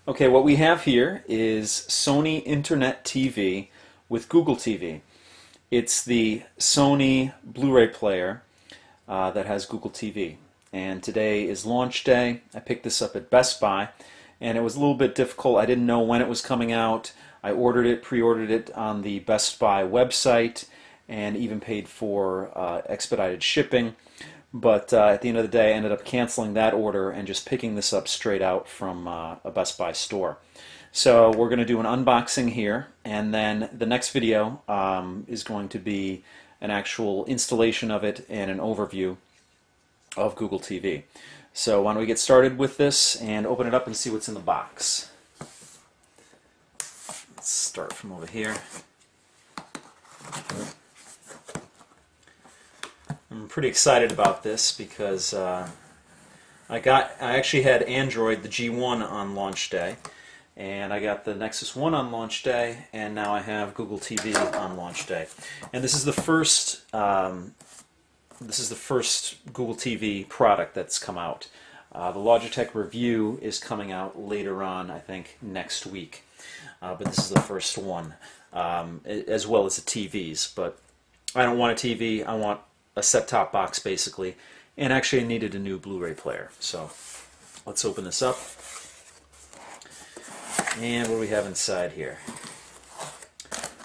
Okay, what we have here is Sony Internet TV with Google TV. It's the Sony Blu-ray player that has Google TV. And today is launch day. I picked this up at Best Buy, and it was a little bit difficult. I didn't know when it was coming out. I pre-ordered it on the Best Buy website, and even paid for expedited shipping. But at the end of the day, I ended up canceling that order and just picking this up straight out from a Best Buy store. So we're going to do an unboxing here, and then the next video is going to be an actual installation of it and an overview of Google TV. So why don't we get started with this and open it up and see what's in the box. Let's start from over here. I'm pretty excited about this because I actually had Android, the G1, on launch day, and I got the Nexus 1 on launch day, and now I have Google TV on launch day. And this is the first Google TV product that's come out. The Logitech review is coming out later on, I think, next week. But this is the first one, as well as the TVs. But I don't want a TV, I want a set-top box, basically. And actually I needed a new Blu-ray player. So let's open this up. And what do we have inside here?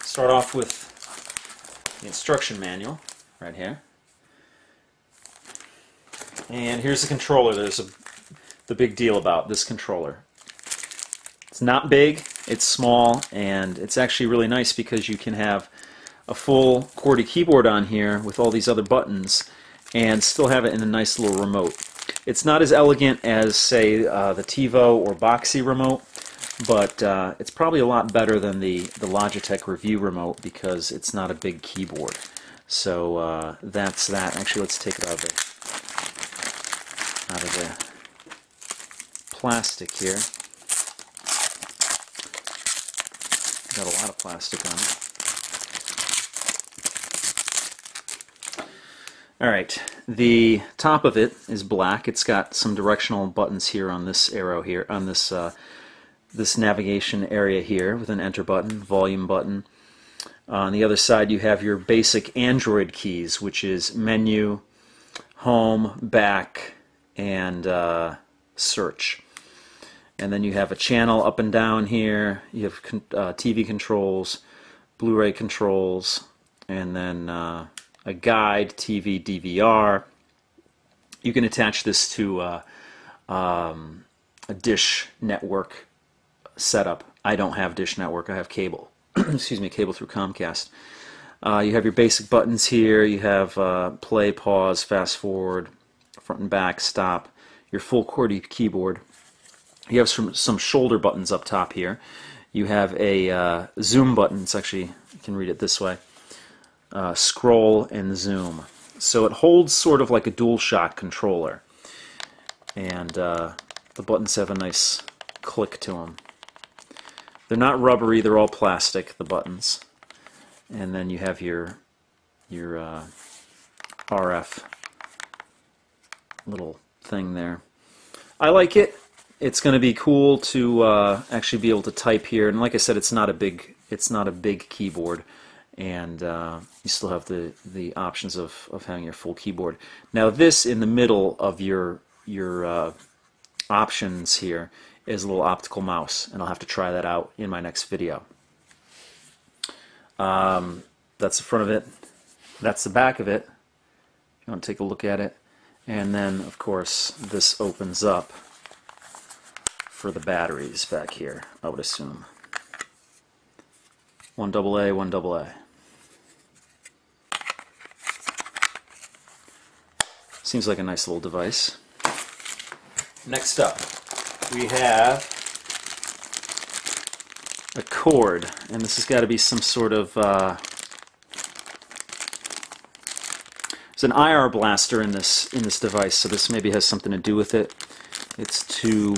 Start off with the instruction manual right here. And here's the controller. There's the big deal about this controller. It's not big, it's small, and it's actually really nice because you can have a full QWERTY keyboard on here with all these other buttons and still have it in a nice little remote. It's not as elegant as, say, the TiVo or Boxy remote, but it's probably a lot better than the Logitech Review remote because it's not a big keyboard. So that's that. Actually, let's take it out of the plastic here. Got a lot of plastic on it. Alright, the top of it is black. It's got some directional buttons here on this arrow here, on this this navigation area here with an enter button, volume button. On the other side you have your basic Android keys, which is menu, home, back, and search. And then you have a channel up and down here. You have TV controls, Blu-ray controls, and then a guide, TV, DVR. You can attach this to a dish network setup. I don't have dish network, I have cable. Excuse me, cable through Comcast. You have your basic buttons here. You have play, pause, fast forward, front and back, stop, your full QWERTY keyboard. You have some shoulder buttons up top here. You have a zoom button. It's actually, you can read it this way. Scroll and zoom. So it holds sort of like a DualShock controller. And the buttons have a nice click to them. They're not rubbery, they're all plastic, the buttons. And then you have your RF little thing there. I like it. It's going to be cool to actually be able to type here, and like I said, it's not a big keyboard, and you still have the options of having your full keyboard. Now this in the middle of your options here is a little optical mouse, and I'll have to try that out in my next video. That's the front of it. That's the back of it. If you want to take a look at it, and then of course this opens up for the batteries back here, I would assume. One AA, one AA. Seems like a nice little device. Next up, we have a cord, and this has got to be some sort of there's an IR blaster in this device, so this maybe has something to do with it. It's to,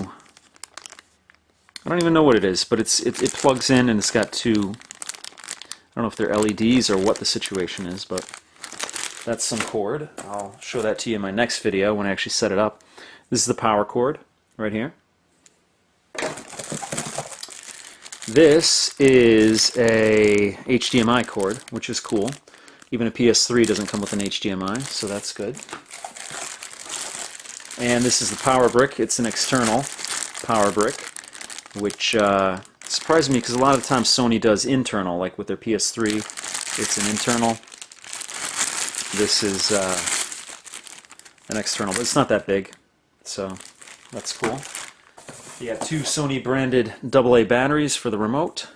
I don't even know what it is, but it plugs in, and it's got two, I don't know if they're LEDs or what the situation is, but that's some cord. I'll show that to you in my next video when I actually set it up. This is the power cord right here. This is a HDMI cord, which is cool. Even a PS3 doesn't come with an HDMI, so that's good. And this is the power brick. It's an external power brick, which surprised me because a lot of times Sony does internal, like with their PS3, it's an internal. This is an external, but it's not that big, so that's cool. You got two Sony branded AA batteries for the remote,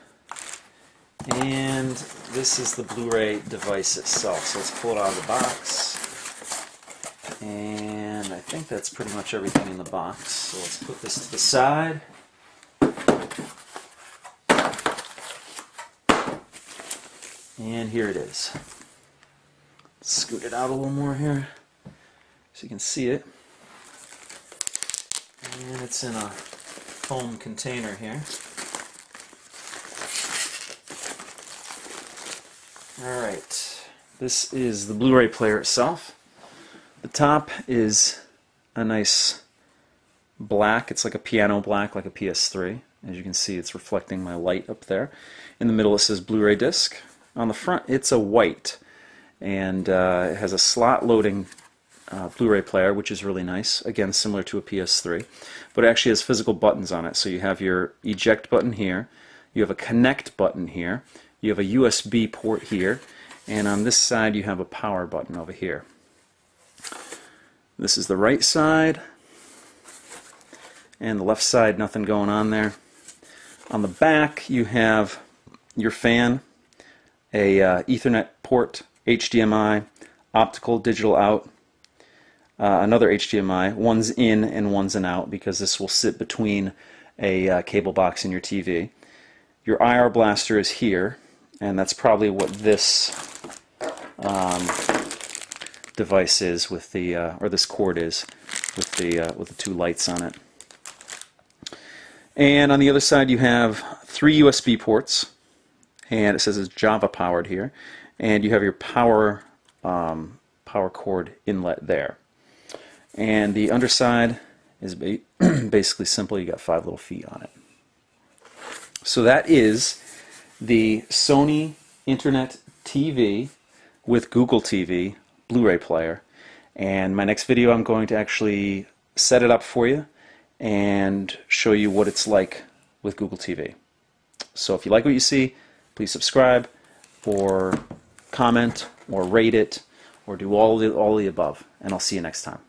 and this is the Blu-ray device itself. So let's pull it out of the box, and I think that's pretty much everything in the box. So let's put this to the side. And here it is. Scoot it out a little more here so you can see it. And it's in a foam container here. Alright, this is the Blu-ray player itself. The top is a nice black. It's like a piano black, like a PS3. As you can see, it's reflecting my light up there. In the middle it says Blu-ray disc. On the front it's a white, and it has a slot loading Blu-ray player, which is really nice. Again, similar to a PS3, but it actually has physical buttons on it. So you have your eject button here, you have a connect button here, you have a USB port here, and on this side you have a power button over here. This is the right side, and the left side, nothing going on there. On the back you have your fan, a Ethernet port, HDMI, optical digital out, another HDMI. One's in and one's an out because this will sit between a cable box and your TV. Your IR blaster is here, and that's probably what this device is with the or this cord is with the two lights on it. And on the other side you have three USB ports, and it says it's Java powered here, and you have your power cord inlet there. And the underside is basically simple. You got 5 little feet on it. So that is the Sony Internet TV with Google TV Blu-ray player. And my next video I'm going to actually set it up for you and show you what it's like with Google TV. So if you like what you see, please subscribe or comment or rate it or do all the above, and I'll see you next time.